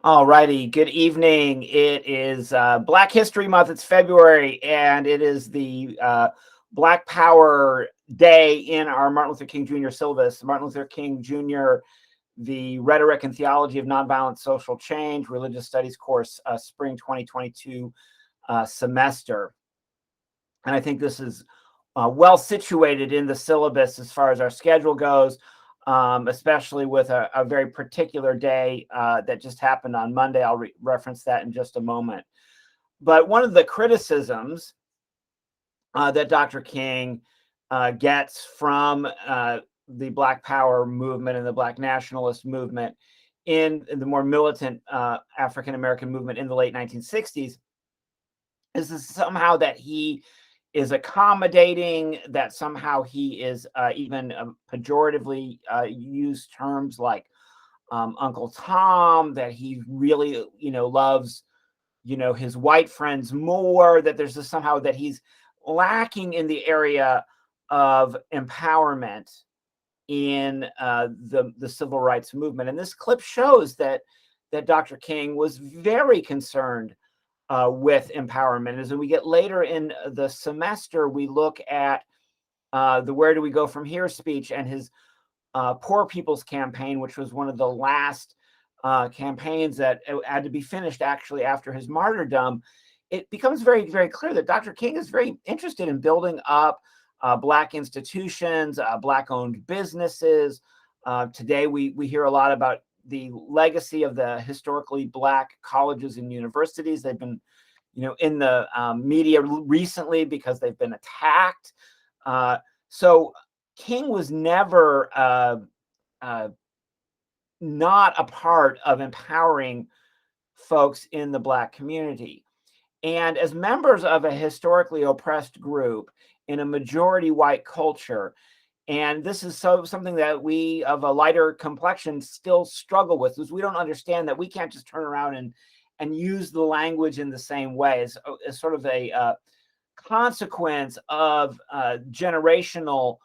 All righty. Good evening. It is Black History Month. It's February, and it is the Black Power Day in our Martin Luther King Jr. syllabus. Martin Luther King Jr., the Rhetoric and Theology of Nonviolent Social Change, Religious Studies course, spring 2022 semester. And I think this is well situated in the syllabus as far as our schedule goes. Especially with a very particular day that just happened on Monday. I'll reference that in just a moment. But one of the criticisms that Dr. King gets from the Black Power movement and the Black nationalist movement in the more militant African-American movement in the late 1960s is somehow that he is accommodating, that somehow he is even pejoratively used terms like Uncle Tom, that he really, loves, his white friends more, that there's this somehow that he's lacking in the area of empowerment in the civil rights movement. And this clip shows that Dr. King was very concerned with empowerment. As we get later in the semester, we look at the Where Do We Go From Here speech and his Poor People's Campaign, which was one of the last campaigns that had to be finished actually after his martyrdom. It becomes very, very clear that Dr. King is very interested in building up Black institutions, Black-owned businesses. Today, we hear a lot about the legacy of the historically Black colleges and universities. They've been, in the media recently because they've been attacked. So King was never not a part of empowering folks in the Black community. And as members of a historically oppressed group in a majority white culture, and this is something that we of a lighter complexion still struggle with, is we don't understand that we can't just turn around and use the language in the same way as sort of a consequence of generational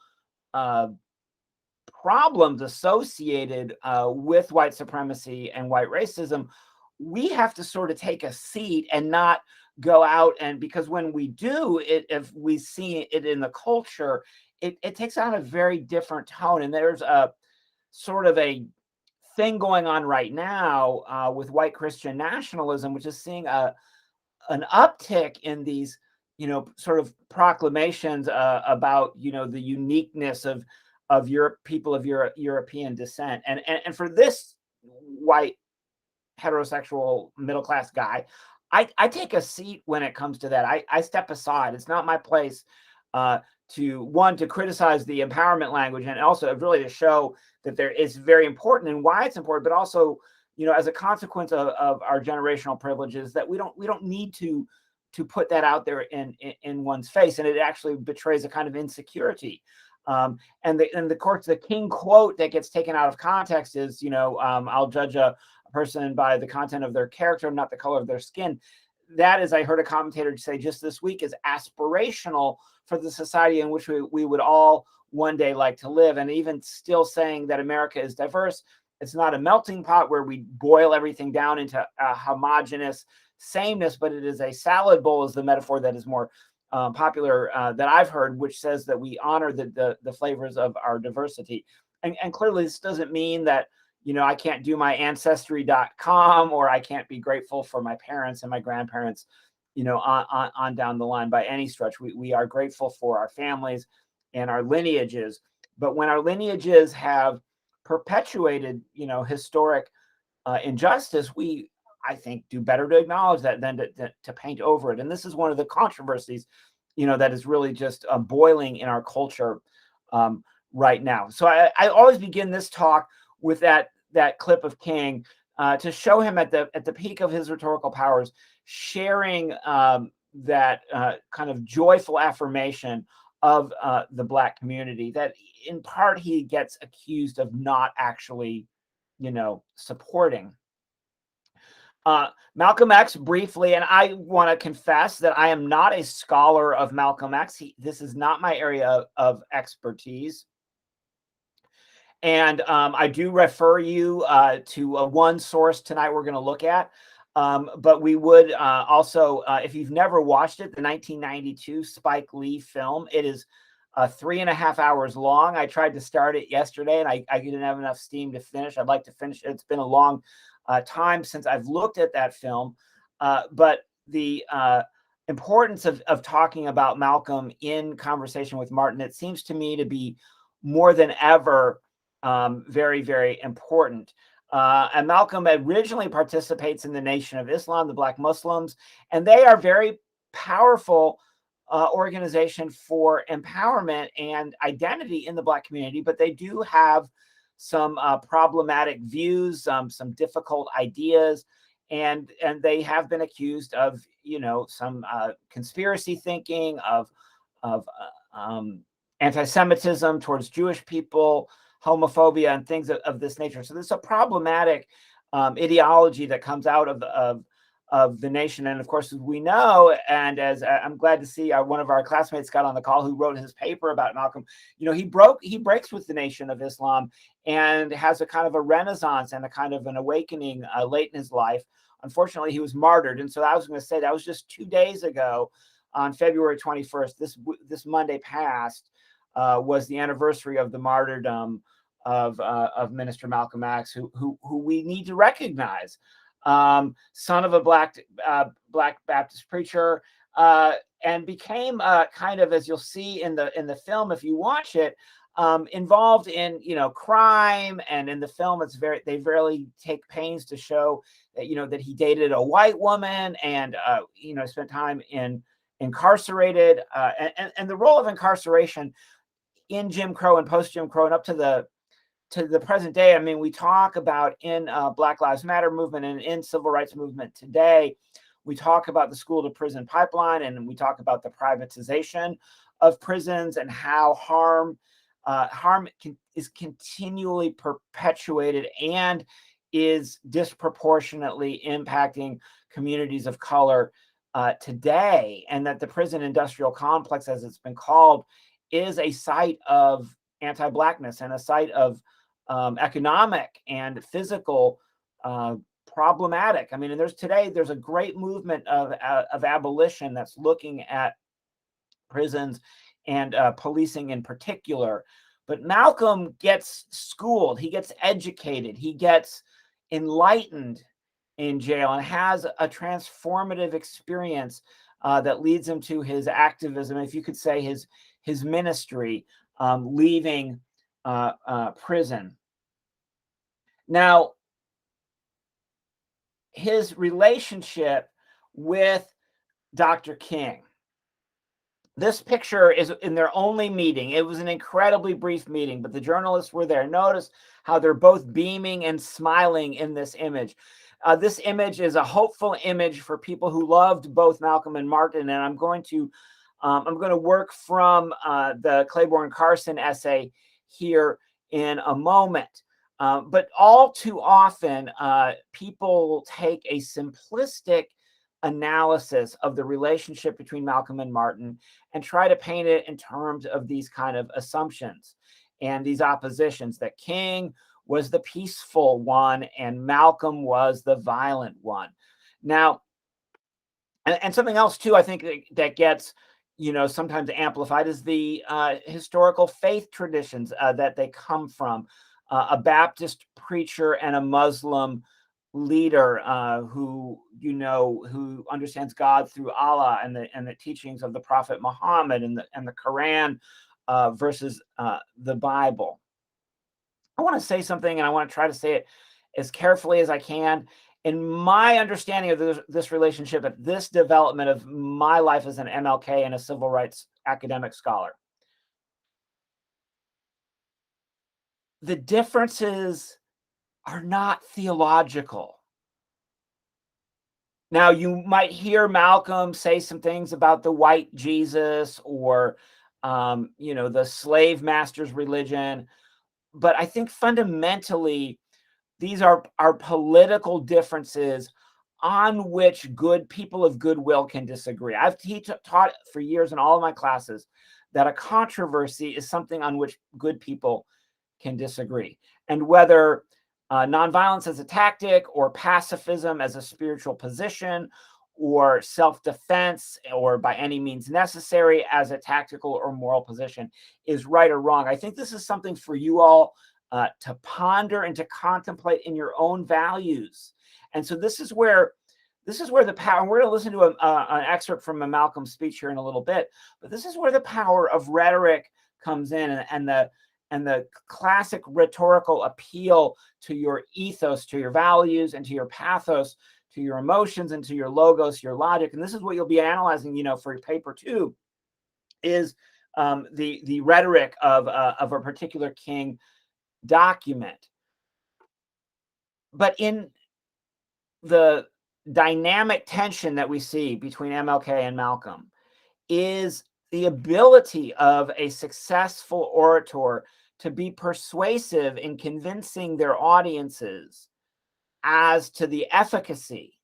problems associated with white supremacy and white racism. We have to sort of take a seat and not go out, and because when we do it, if we see it in the culture, it takes on a very different tone. And there's a sort of a thing going on right now with white Christian nationalism, which is seeing an uptick in these, sort of proclamations about, the uniqueness of Europe, people of European descent. And for this white heterosexual middle-class guy, I take a seat when it comes to that. I step aside. It's not my place to criticize the empowerment language, and also really to show that there is very important and why it's important, but also, as a consequence of our generational privileges, that we don't need to put that out there in one's face, and it actually betrays a kind of insecurity. And the King quote that gets taken out of context is, I'll judge a person by the content of their character, not the color of their skin. That, as I heard a commentator say just this week, is aspirational for the society in which we would all one day like to live. And even still saying that America is diverse, it's not a melting pot where we boil everything down into a homogenous sameness, but it is a salad bowl, is the metaphor that is more popular that I've heard, which says that we honor the flavors of our diversity. And clearly this doesn't mean that, I can't do my ancestry.com, or I can't be grateful for my parents and my grandparents, on down the line by any stretch. We are grateful for our families and our lineages. But when our lineages have perpetuated, historic injustice, I think, do better to acknowledge that than to paint over it. And this is one of the controversies, that is really just boiling in our culture right now. So I always begin this talk with that clip of King to show him at the peak of his rhetorical powers, sharing that kind of joyful affirmation of the Black community that in part he gets accused of not actually, supporting. Malcolm X, briefly, and I want to confess that I am not a scholar of Malcolm X. This is not my area of expertise. And I do refer you to one source tonight we're going to look at. But we would also, if you've never watched it, the 1992 Spike Lee film, it is 3.5 hours long. I tried to start it yesterday and I didn't have enough steam to finish. I'd like to finish it. It's been a long time since I've looked at that film. But the importance of talking about Malcolm in conversation with Martin, it seems to me to be more than ever very, very important. And Malcolm originally participates in the Nation of Islam, the Black Muslims, and they are very powerful organization for empowerment and identity in the Black community, but they do have some problematic views, some difficult ideas, and they have been accused of, some conspiracy thinking, of anti-Semitism towards Jewish people, homophobia, and things of this nature. So there's a problematic ideology that comes out of the nation. And of course, as we know, and as I'm glad to see one of our classmates got on the call who wrote his paper about Malcolm, he breaks with the Nation of Islam and has a kind of a renaissance and a kind of an awakening late in his life. Unfortunately, he was martyred. And so I was going to say that was just 2 days ago on February 21st, this Monday past, was the anniversary of the martyrdom of Minister Malcolm X, who we need to recognize. Son of a black Baptist preacher, and became kind of, as you'll see in the film if you watch it, involved in crime. And in the film, they really take pains to show that that he dated a white woman and spent time incarcerated, and the role of incarceration in Jim Crow and post Jim Crow and up to the present day. I mean, we talk about in Black Lives Matter movement and in civil rights movement today, we talk about the school to prison pipeline, and we talk about the privatization of prisons and how harm is continually perpetuated and is disproportionately impacting communities of color today, and that the prison industrial complex, as it's been called, is a site of anti-Blackness and a site of economic and physical problematic. I mean, and there's a great movement of abolition that's looking at prisons and policing in particular. But Malcolm gets schooled, he gets educated, he gets enlightened in jail and has a transformative experience that leads him to his activism, if you could say his ministry, leaving prison. Now, his relationship with Dr. King. This picture is in their only meeting. It was an incredibly brief meeting, but the journalists were there. Notice how they're both beaming and smiling in this image. This image is a hopeful image for people who loved both Malcolm and Martin. And I'm going to work from the Claiborne Carson essay here in a moment. But all too often, people take a simplistic analysis of the relationship between Malcolm and Martin and try to paint it in terms of these kind of assumptions and these oppositions, that King was the peaceful one and Malcolm was the violent one. Now, and something else too, I think that gets sometimes amplified is the historical faith traditions that they come from. A Baptist preacher and a Muslim leader who understands God through Allah and the teachings of the Prophet Muhammad and the Quran versus the Bible. I want to say something, and I want to try to say it as carefully as I can. In my understanding of this relationship, at this development of my life as an MLK and a civil rights academic scholar, the differences are not theological. Now, you might hear Malcolm say some things about the white Jesus or, the slave master's religion. But I think fundamentally, these are political differences on which good people of goodwill can disagree. I've taught for years in all of my classes that a controversy is something on which good people can disagree. And whether nonviolence as a tactic or pacifism as a spiritual position or self-defense or by any means necessary as a tactical or moral position is right or wrong. I think this is something for you all to ponder and to contemplate in your own values. And so this is where the power, and we're going to listen to an excerpt from a Malcolm speech here in a little bit, but this is where the power of rhetoric comes in, and the classic rhetorical appeal to your ethos, to your values, and to your pathos, to your emotions, and to your logos, your logic. And this is what you'll be analyzing, for your paper too, is the rhetoric of a particular king document. But in the dynamic tension that we see between MLK and Malcolm is the ability of a successful orator to be persuasive in convincing their audiences as to the efficacy,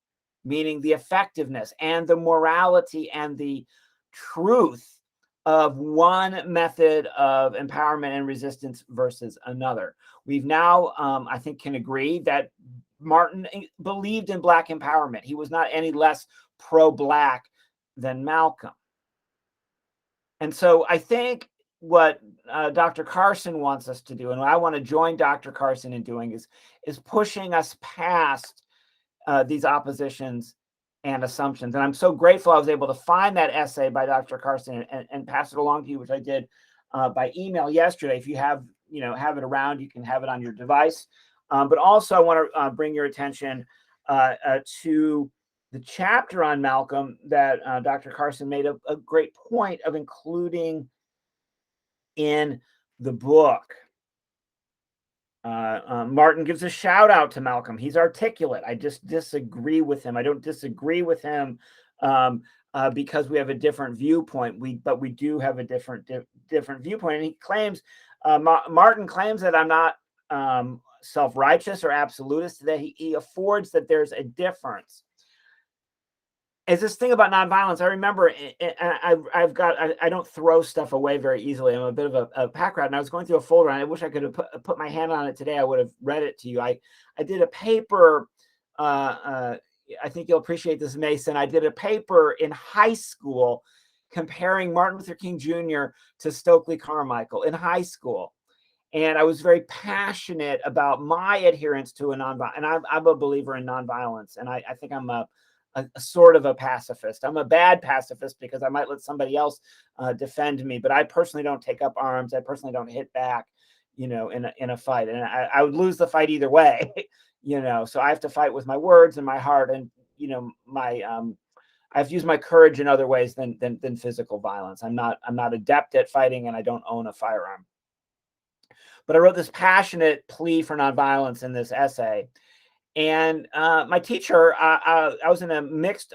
meaning the effectiveness and the morality and the truth of one method of empowerment and resistance versus another. We've now, I think, can agree that Martin believed in Black empowerment. He was not any less pro-Black than Malcolm. And so I think what Dr. Carson wants us to do, and what I want to join Dr. Carson in doing, is pushing us past these oppositions and assumptions. And I'm so grateful I was able to find that essay by Dr. Carson and pass it along to you, which I did by email yesterday. If you have it around, you can have it on your device. But also I want to bring your attention to the chapter on Malcolm that Dr. Carson made a great point of including in the book. Martin gives a shout out to Malcolm. He's articulate. I just disagree with him. I don't disagree with him because we have a different viewpoint. But we do have a different viewpoint. And he claims, Martin claims that I'm not self-righteous or absolutist, that he affords that there's a difference. Is this thing about nonviolence? I remember, I don't throw stuff away very easily. I'm a bit of a pack rat, and I was going through a folder, and I wish I could have put my hand on it today. I would have read it to you. I did a paper. I think you'll appreciate this, Mason. I did a paper in high school comparing Martin Luther King Jr. to Stokely Carmichael in high school. And I was very passionate about my adherence to a nonviolence. And I'm a believer in nonviolence. And I think I'm a sort of a pacifist. I'm a bad pacifist because I might let somebody else defend me. But I personally don't take up arms. I personally don't hit back, in a fight. And I would lose the fight either way, So I have to fight with my words and my heart. And, I have to use my courage in other ways than physical violence. I'm not adept at fighting, and I don't own a firearm. But I wrote this passionate plea for nonviolence in this essay. And my teacher, I was in a mixed,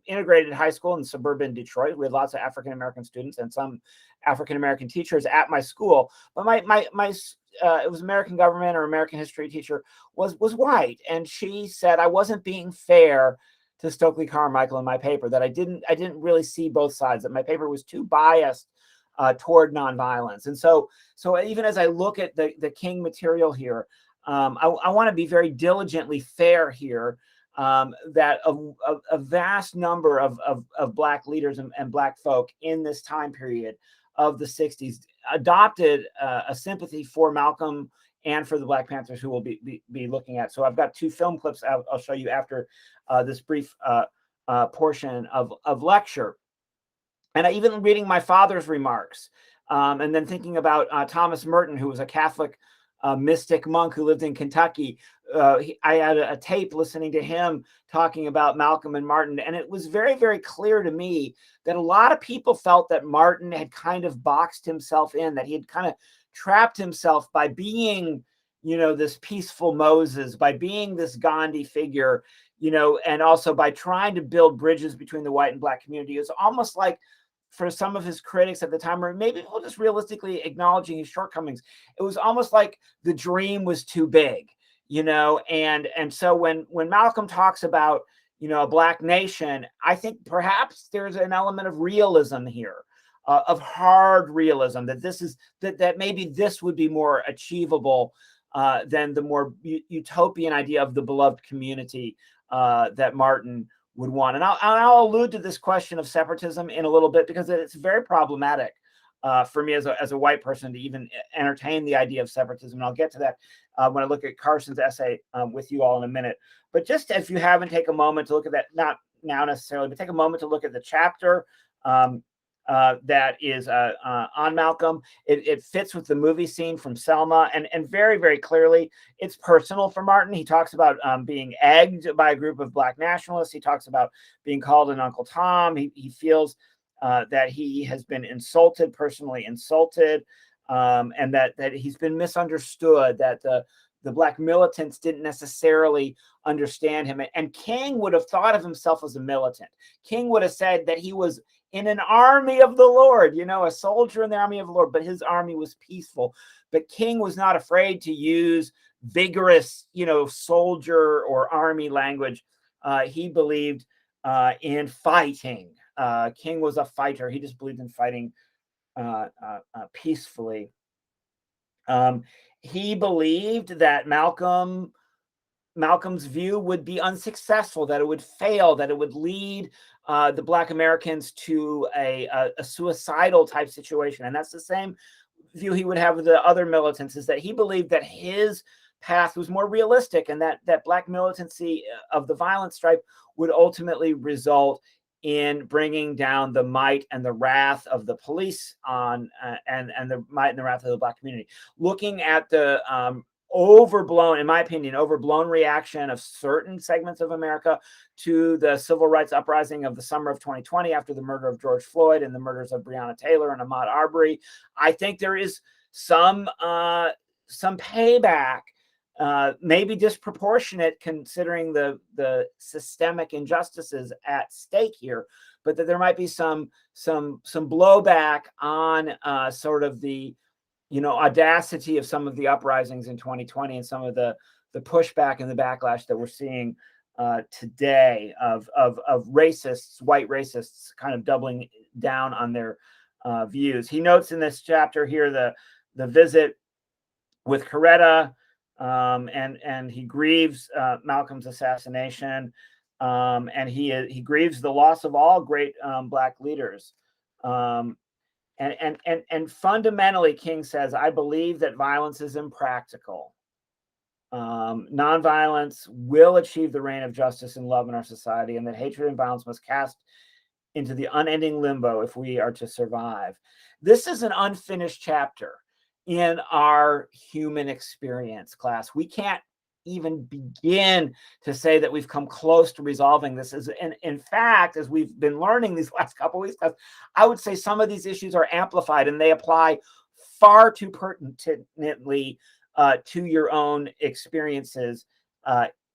integrated high school in suburban Detroit. We had lots of African-American students and some African-American teachers at my school. But my it was American government or American history teacher was white. And she said I wasn't being fair to Stokely Carmichael in my paper, that I didn't really see both sides, that my paper was too biased toward nonviolence. And so even as I look at the King material here, I want to be very diligently fair here, that a vast number of Black leaders and Black folk in this time period of the 60s adopted a sympathy for Malcolm and for the Black Panthers, who we'll be looking at. So I've got two film clips I'll show you after this brief portion of lecture. And I even reading my father's remarks, and then thinking about Thomas Merton, who was a Catholic mystic monk who lived in Kentucky. I had a tape listening to him talking about Malcolm and Martin. And it was very, very clear to me that a lot of people felt that Martin had kind of boxed himself in, that he had kind of trapped himself by being, this peaceful Moses, by being this Gandhi figure, and also by trying to build bridges between the white and Black community. It was almost like, for some of his critics at the time, or maybe people just realistically acknowledging his shortcomings, it was almost like the dream was too big, and so when Malcolm talks about, a Black nation, I think perhaps there's an element of realism here. of hard realism, that this is that maybe this would be more achievable than the more utopian idea of the beloved community that Martin would want. And I'll allude to this question of separatism in a little bit, because it's very problematic for me as a white person to even entertain the idea of separatism. And I'll get to that when I look at Carson's essay with you all in a minute. But just if you haven't, take a moment to look at that, not now necessarily, but take a moment to look at the chapter that is on Malcolm. It fits with the movie scene from Selma, and very, very clearly it's personal for Martin. He talks about being egged by a group of Black nationalists. He talks about being called an Uncle Tom. He feels that he has been insulted, personally insulted, and that he's been misunderstood, that the Black militants didn't necessarily understand him. And King would have thought of himself as a militant. King would have said that he was in an army of the Lord, a soldier in the army of the Lord, but his army was peaceful. But King was not afraid to use vigorous, soldier or army language. He believed in fighting. King was a fighter. He just believed in fighting peacefully. He believed that Malcolm's view would be unsuccessful, that it would fail, that it would lead the Black Americans to a suicidal type situation. And that's the same view he would have with the other militants, is that he believed that his path was more realistic, and that Black militancy of the violent stripe would ultimately result in bringing down the might and the wrath of the police on and the might and the wrath of the Black community. Looking at the overblown, in my opinion, overblown reaction of certain segments of America to the civil rights uprising of the summer of 2020 after the murder of George Floyd and the murders of Breonna Taylor and Ahmaud Arbery, I think there is some payback, maybe disproportionate considering the systemic injustices at stake here, but that there might be some blowback on sort of the audacity of some of the uprisings in 2020 and some of the pushback and the backlash that we're seeing today of racists, white racists, kind of doubling down on their views. He notes in this chapter here the visit with Coretta, and he grieves Malcolm's assassination, and he grieves the loss of all great Black leaders. And fundamentally, King says, I believe that violence is impractical. Nonviolence will achieve the reign of justice and love in our society, and that hatred and violence must cast into the unending limbo if we are to survive. This is an unfinished chapter in our human experience class. We can't even begin to say that we've come close to resolving this. In fact, as we've been learning these last couple of weeks, I would say some of these issues are amplified, and they apply far too pertinently to your own experiences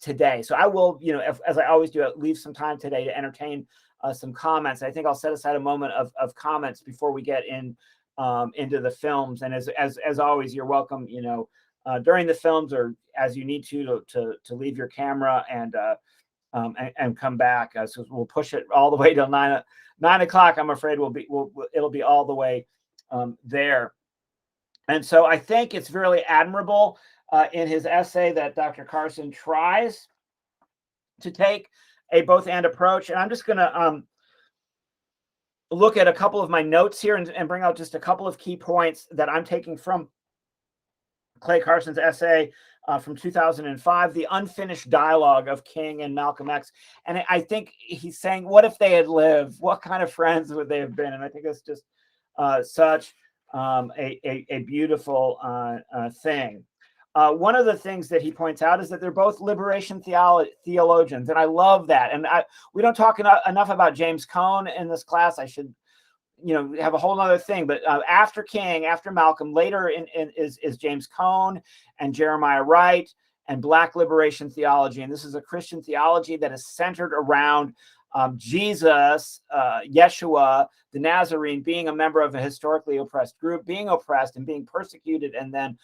today. So I will, as I always do, leave some time today to entertain some comments. I think I'll set aside a moment of comments before we get into the films. And as always, you're welcome, during the films, or as you need to leave your camera and come back. So we'll push it all the way till 9 o'clock. I'm afraid it'll be all the way there. And so I think it's really admirable in his essay that Dr. Carson tries to take a both and approach. And I'm just going to look at a couple of my notes here and bring out just a couple of key points that I'm taking from Clay Carson's essay from 2005, The Unfinished Dialogue of King and Malcolm X. And I think he's saying, what if they had lived? What kind of friends would they have been? And I think it's just such a beautiful thing. One of the things that he points out is that they're both liberation theologians, and I love that. And we don't talk enough about James Cone in this class. I should, have a whole other thing. But after King, after Malcolm, later is James Cone and Jeremiah Wright and Black liberation theology. And this is a Christian theology that is centered around Jesus, Yeshua, the Nazarene, being a member of a historically oppressed group, being oppressed and being persecuted, and then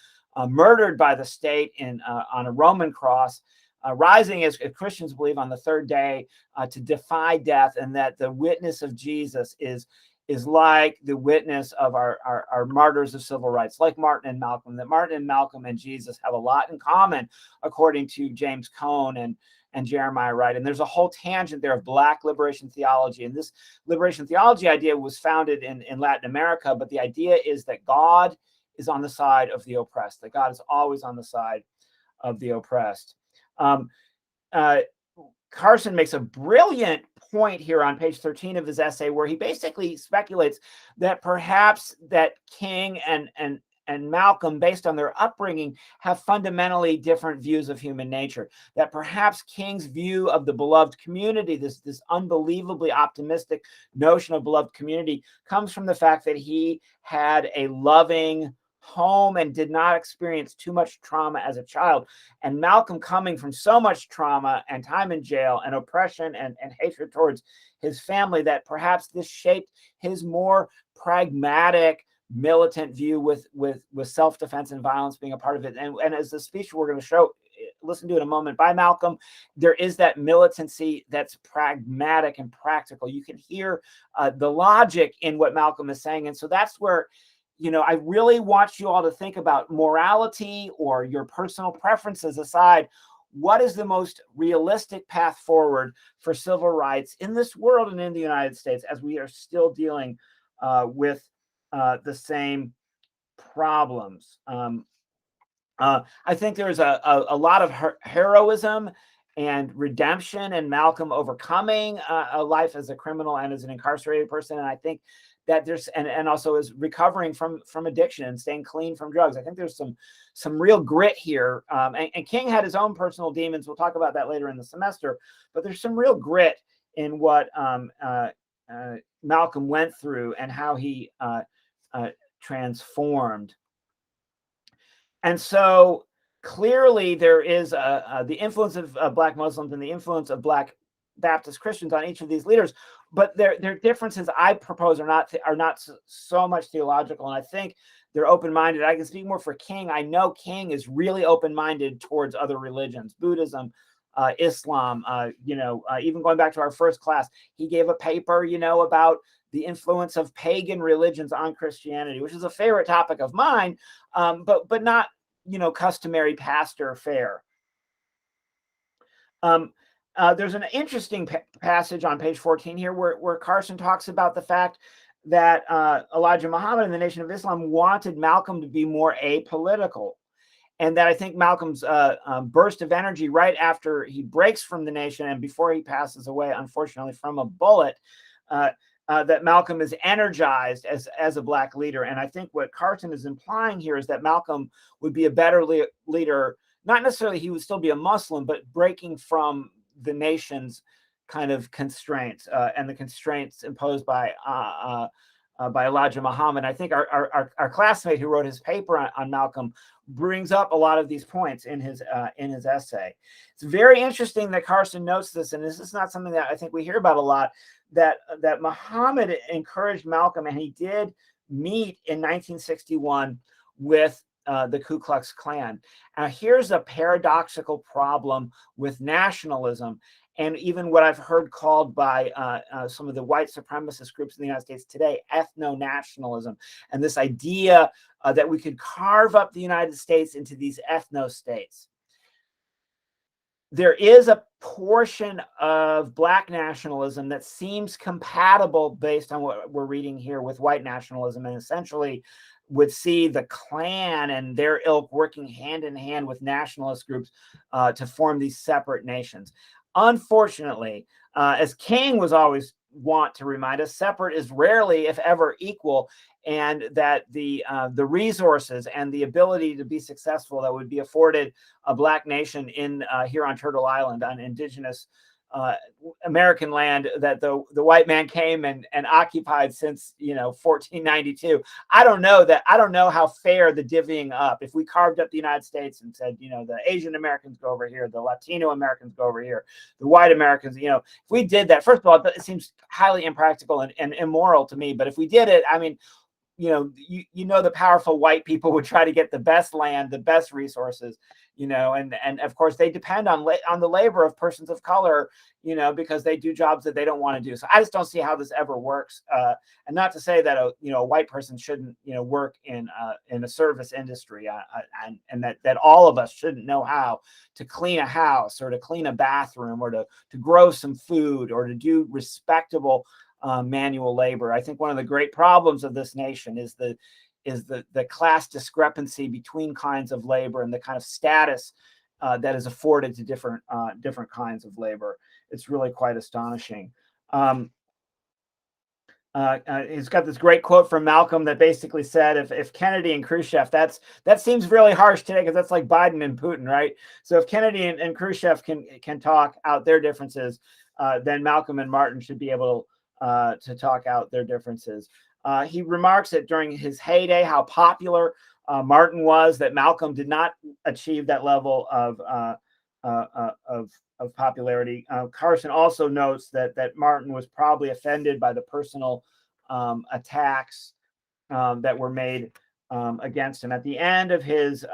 murdered by the state on a Roman cross, rising, as Christians believe, on the third day to defy death, and that the witness of Jesus is is like the witness of our martyrs of civil rights, like Martin and Malcolm, that Martin and Malcolm and Jesus have a lot in common, according to James Cone and Jeremiah Wright. And there's a whole tangent there of Black liberation theology. And this liberation theology idea was founded in Latin America, but the idea is that God is on the side of the oppressed, that God is always on the side of the oppressed. Carson makes a brilliant point here on page 13 of his essay, where he basically speculates that perhaps that King and Malcolm, based on their upbringing, have fundamentally different views of human nature. That perhaps King's view of the beloved community, this unbelievably optimistic notion of beloved community, comes from the fact that he had a loving home and did not experience too much trauma as a child. And Malcolm, coming from so much trauma and time in jail and oppression and hatred towards his family, that perhaps this shaped his more pragmatic, militant view with self-defense and violence being a part of it. And as the speech we're going to listen to in a moment by Malcolm, there is that militancy that's pragmatic and practical. You can hear the logic in what Malcolm is saying. And so that's where, I really want you all to think about morality or your personal preferences aside. What is the most realistic path forward for civil rights in this world and in the United States, as we are still dealing with the same problems? I think there's a lot of heroism and redemption and Malcolm overcoming a life as a criminal and as an incarcerated person. And I think that there's and also is recovering from addiction and staying clean from drugs. I think there's some real grit here. And King had his own personal demons. We'll talk about that later in the semester. But there's some real grit in what Malcolm went through and how he transformed. And so clearly there is the influence of Black Muslims and the influence of Black Baptist Christians on each of these leaders, but their differences, I propose, are not so much theological, and I think they're open-minded. I can speak more for King. I know King is really open-minded towards other religions, Buddhism, Islam. Even going back to our first class, he gave a paper, about the influence of pagan religions on Christianity, which is a favorite topic of mine, but not customary pastor fare. There's an interesting passage on page 14 here where Carson talks about the fact that Elijah Muhammad and the Nation of Islam wanted Malcolm to be more apolitical. And that I think Malcolm's burst of energy right after he breaks from the Nation and before he passes away, unfortunately, from a bullet, that Malcolm is energized as a Black leader. And I think what Carson is implying here is that Malcolm would be a better leader. Not necessarily he would still be a Muslim, but breaking from the Nation's kind of constraints and the constraints imposed by Elijah Muhammad. I think our classmate who wrote his paper on Malcolm brings up a lot of these points in his essay. It's very interesting that Carson notes this, and this is not something that I think we hear about a lot, that Muhammad encouraged Malcolm, and he did meet in 1961 with the Ku Klux Klan. Here's a paradoxical problem with nationalism, and even what I've heard called by some of the white supremacist groups in the United States today, ethno-nationalism, and this idea that we could carve up the United States into these ethno-states. There is a portion of Black nationalism that seems compatible, based on what we're reading here, with white nationalism, and essentially would see the Klan and their ilk working hand in hand with nationalist groups to form these separate nations. Unfortunately, as King was always want to remind us, separate is rarely, if ever, equal, and that the resources and the ability to be successful that would be afforded a Black nation in here on Turtle Island, on indigenous American land that the white man came and occupied since 1492. I don't know how fair the divvying up. If we carved up the United States and said, the Asian Americans go over here, the Latino Americans go over here, the white Americans, if we did that, first of all, it seems highly impractical and immoral to me. But if we did it, I mean, the powerful white people would try to get the best land, the best resources, and of course they depend on the labor of persons of color, because they do jobs that they don't want to do. So I just don't see how this ever works. And not to say that a white person shouldn't work in a service industry, and that all of us shouldn't know how to clean a house or to clean a bathroom or to grow some food or to do respectable manual labor. I think one of the great problems of this nation is the class discrepancy between kinds of labor and the kind of status that is afforded to different kinds of labor. It's really quite astonishing. He's got this great quote from Malcolm that basically said, if Kennedy and Khrushchev, that seems really harsh today because that's like Biden and Putin, right? So if Kennedy and Khrushchev can talk out their differences, then Malcolm and Martin should be able to talk out their differences. He remarks that during his heyday, how popular Martin was, that Malcolm did not achieve that level of popularity. Carson also notes that Martin was probably offended by the personal attacks that were made against him. At the end of his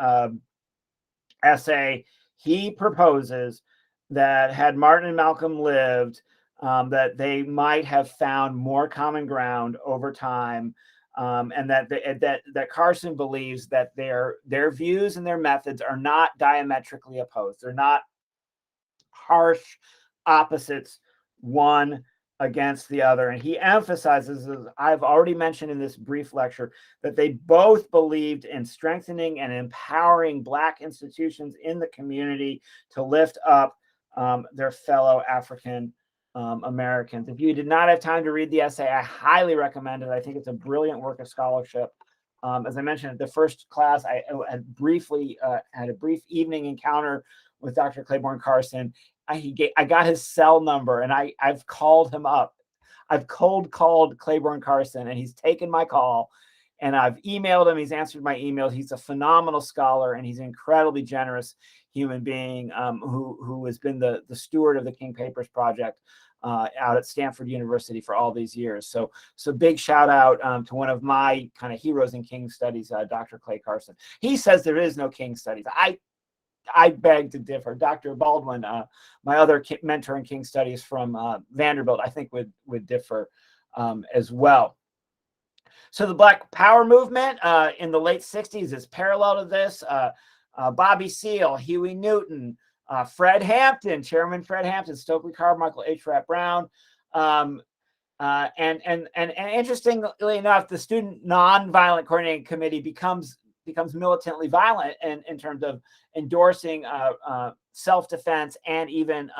essay, he proposes that had Martin and Malcolm lived, that they might have found more common ground over time, and that Carson believes that their views and their methods are not diametrically opposed. They're not harsh opposites, one against the other. And he emphasizes, as I've already mentioned in this brief lecture, that they both believed in strengthening and empowering Black institutions in the community to lift up their fellow African Americans. If you did not have time to read the essay, I highly recommend it. I think it's a brilliant work of scholarship. As I mentioned at the first class, I had had a brief evening encounter with Dr. Claiborne Carson. I got his cell number and I've called him up. I've cold called Claiborne Carson and he's taken my call, and I've emailed him. He's answered my emails. He's a phenomenal scholar and he's an incredibly generous human being who has been the steward of the King Papers Project out at Stanford University for all these years. So big shout out to one of my kind of heroes in King studies, Dr. Clay Carson. He says there is no King studies. I beg to differ. Dr. Baldwin, my other mentor in King studies from Vanderbilt, I think would differ as well. So the Black Power movement in the late 60s is parallel to this. Bobby Seale, Huey Newton, Fred Hampton, Chairman Fred Hampton, Stokely Carmichael, H. Rap Brown, and interestingly enough, the Student Nonviolent Coordinating Committee becomes militantly violent in terms of endorsing self-defense and even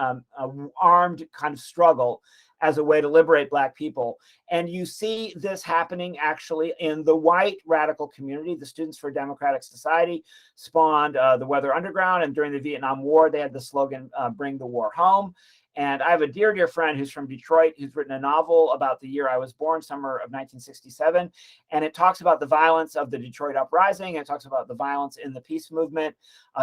armed kind of struggle as a way to liberate Black people. And you see this happening actually in the white radical community. The Students for a Democratic Society spawned the Weather Underground, and during the Vietnam War, they had the slogan, "Bring the war home." And I have a dear, dear friend who's from Detroit who's written a novel about the year I was born, summer of 1967. And it talks about the violence of the Detroit uprising. And it talks about the violence in the peace movement.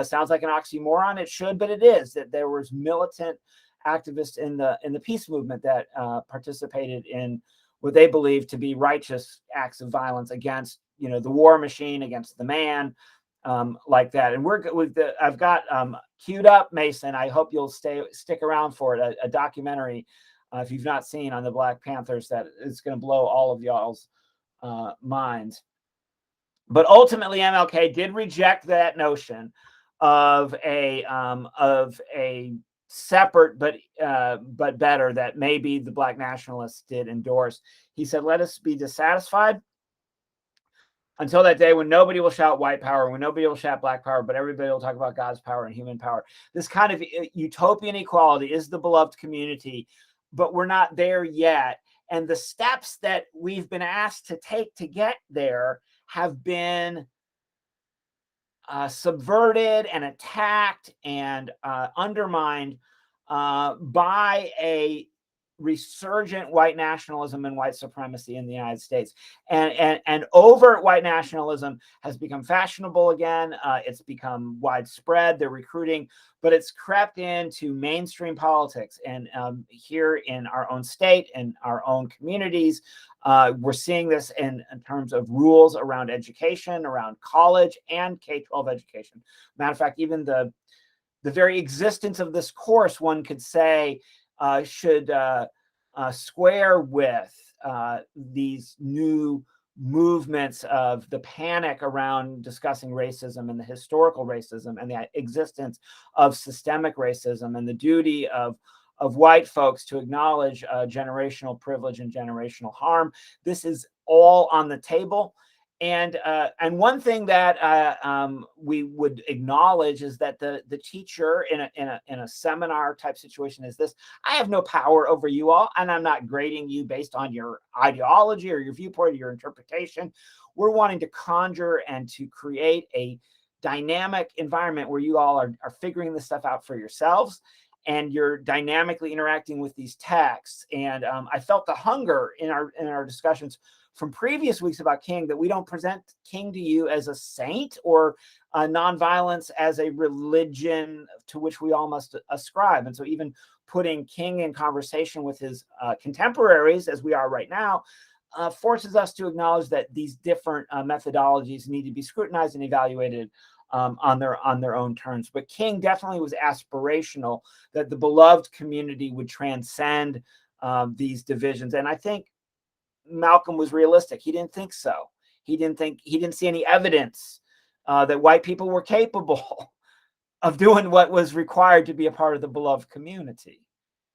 Sounds like an oxymoron. It should, but it is, that there was militant activists in the peace movement that participated in what they believed to be righteous acts of violence against, the war machine, against the man, like that. And I've got queued up, Mason. I hope you'll stick around for it. A documentary, if you've not seen, on the Black Panthers that is going to blow all of y'all's minds. But ultimately, MLK did reject that notion of a separate but better that maybe the Black nationalists did endorse. He said, "Let us be dissatisfied until that day when nobody will shout white power, when nobody will shout Black power, but everybody will talk about God's power and human power." This kind of utopian equality is the beloved community, but we're not there yet. And the steps that we've been asked to take to get there have been subverted and attacked and undermined by a resurgent white nationalism and white supremacy in the United States. And overt white nationalism has become fashionable again. It's become widespread. They're recruiting, but it's crept into mainstream politics. And here in our own state and our own communities, we're seeing this in terms of rules around education, around college and K-12 education. Matter of fact, even the very existence of this course, one could say, should square with these new movements of the panic around discussing racism and the historical racism and the existence of systemic racism and the duty of white folks to acknowledge generational privilege and generational harm. This is all on the table. And one thing that we would acknowledge is that the teacher in a seminar type situation is this: I have no power over you all, and I'm not grading you based on your ideology or your viewpoint or your interpretation. We're wanting to conjure and to create a dynamic environment where you all are figuring this stuff out for yourselves, and you're dynamically interacting with these texts. And I felt the hunger in our discussions from previous weeks about King, that we don't present King to you as a saint or nonviolence as a religion to which we all must ascribe. And so even putting King in conversation with his contemporaries, as we are right now, forces us to acknowledge that these different methodologies need to be scrutinized and evaluated on their own terms. But King definitely was aspirational, that the beloved community would transcend these divisions. And I think Malcolm was realistic. He didn't think so. He didn't see any evidence that white people were capable of doing what was required to be a part of the beloved community.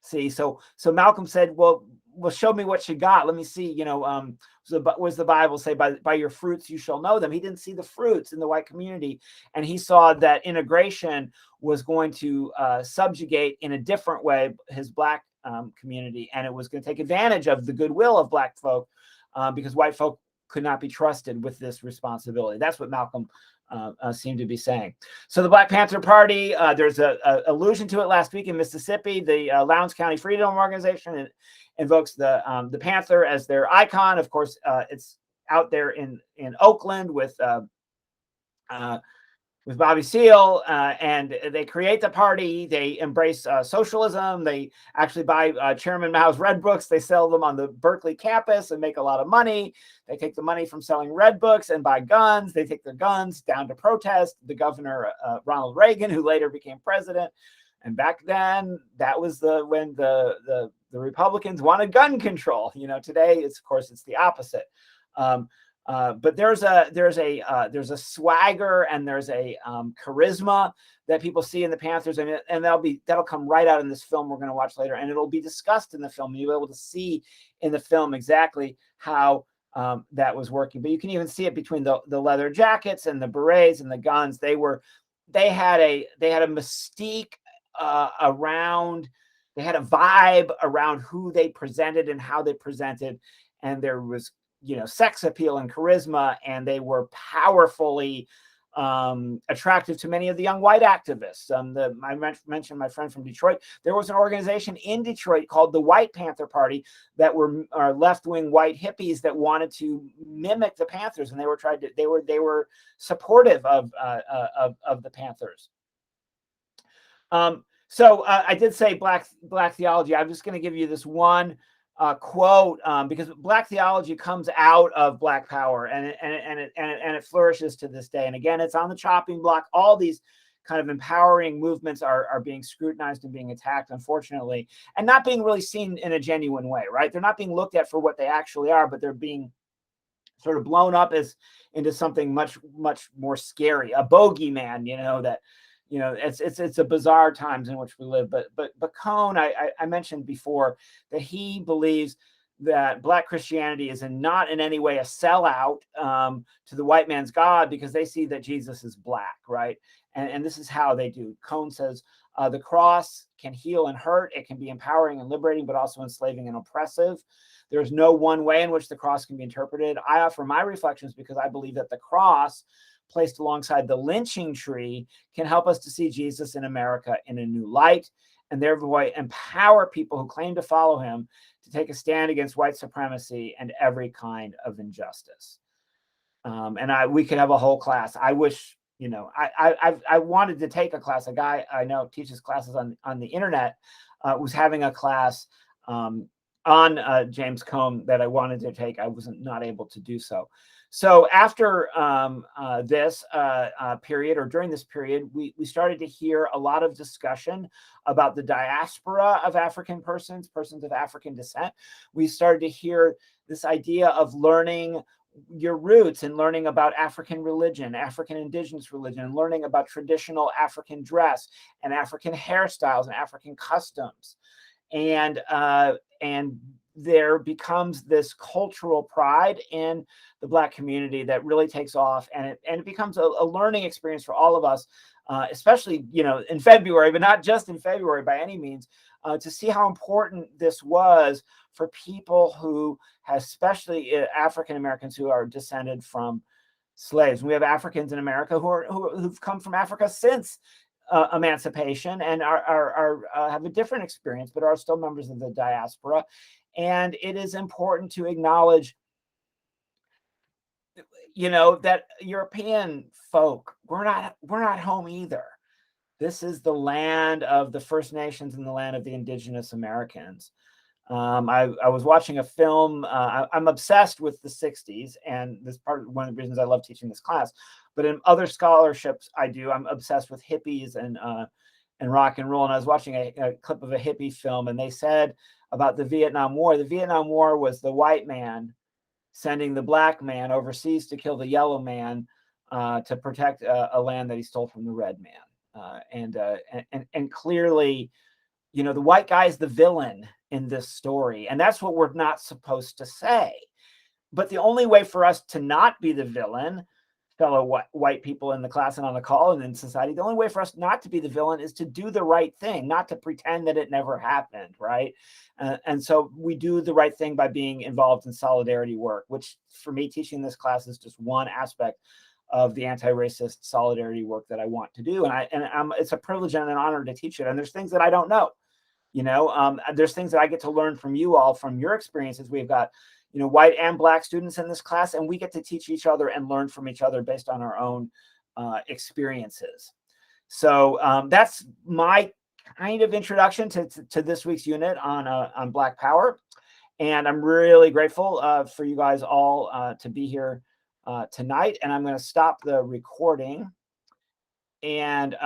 See, so Malcolm said, well, show me what you got. Let me see, what does the Bible say? By your fruits you shall know them. He didn't see the fruits in the white community. And he saw that integration was going to subjugate in a different way his black community. And it was going to take advantage of the goodwill of black folk because white folk could not be trusted with this responsibility. That's what Malcolm seemed to be saying. So the Black Panther Party, there's a allusion to it last week in Mississippi. The Lowndes County Freedom Organization invokes the panther as their icon. Of course, it's out there in Oakland with Bobby Seale, and they create the party. They embrace socialism. They actually buy Chairman Mao's Red Books. They sell them on the Berkeley campus and make a lot of money. They take the money from selling Red Books and buy guns. They take their guns down to protest the governor, Ronald Reagan, who later became president. And back then, that was when the Republicans wanted gun control. Today, of course, it's the opposite. But there's a swagger and there's a charisma that people see in the Panthers, and that'll come right out in this film we're going to watch later, and it'll be discussed in the film. You'll be able to see in the film exactly how that was working. But you can even see it between the leather jackets and the berets and the guns. They had a mystique around. They had a vibe around who they presented and how they presented, and there was sex appeal and charisma, and they were powerfully attractive to many of the young white activists. I mentioned my friend from Detroit. There was an organization in Detroit called the White Panther Party that were left-wing white hippies that wanted to mimic the Panthers, and they were supportive of the Panthers. So I did say black theology. I'm just going to give you this one quote because Black theology comes out of Black power, and it flourishes to this day. And again, it's on the chopping block. All these kind of empowering movements are being scrutinized and being attacked, unfortunately, and not being really seen in a genuine way, right? They're not being looked at for what they actually are, but they're being sort of blown up into something much, much more scary, a bogeyman, that. It's a bizarre times in which we live. But Cone, I mentioned before that he believes that Black Christianity is not in any way a sellout to the white man's God, because they see that Jesus is Black, right? And this is how they do. Cone says the cross can heal and hurt. It can be empowering and liberating, but also enslaving and oppressive. There's no one way in which the cross can be interpreted. I offer my reflections because I believe that the cross, placed alongside the lynching tree, can help us to see Jesus in America in a new light. and thereby empower people who claim to follow him to take a stand against white supremacy and every kind of injustice. And we could have a whole class. I wish, I wanted to take a class. A guy I know teaches classes on the internet, was having a class on James Cone that I wanted to take. I was not able to do so. So after this period, or during this period, we started to hear a lot of discussion about the diaspora of African persons of African descent. We started to hear this idea of learning your roots and learning about African religion, African indigenous religion, and learning about traditional African dress and African hairstyles and African customs. And there becomes this cultural pride in the Black community that really takes off, and it becomes a learning experience for all of us, especially in February, but not just in February by any means, to see how important this was for people who, especially African Americans who are descended from slaves. We have Africans in America who've come from Africa since emancipation and are have a different experience, but are still members of the diaspora. And it is important to acknowledge, that European folk, we're not home either. This is the land of the First Nations and the land of the indigenous Americans. I was watching a film. I'm obsessed with the 60s, and this part one of the reasons I love teaching this class. But in other scholarships I'm obsessed with hippies and rock and roll. And I was watching a clip of a hippie film, and they said about the Vietnam War. The Vietnam War was the white man sending the black man overseas to kill the yellow man to protect a land that he stole from the red man. And clearly, the white guy is the villain in this story. And that's what we're not supposed to say. But the only way for us to not be the villain, fellow white people in the class and on the call and in society, the only way for us not to be the villain is to do the right thing, not to pretend that it never happened, right? And so we do the right thing by being involved in solidarity work, which for me, teaching this class is just one aspect of the anti-racist solidarity work that I want to do. And it's a privilege and an honor to teach it. And there's things that I don't know. There's things that I get to learn from you all, from your experiences. We've got, white and Black students in this class, and we get to teach each other and learn from each other based on our own experiences. So that's my kind of introduction to this week's unit on Black Power. And I'm really grateful for you guys all to be here tonight. And I'm going to stop the recording and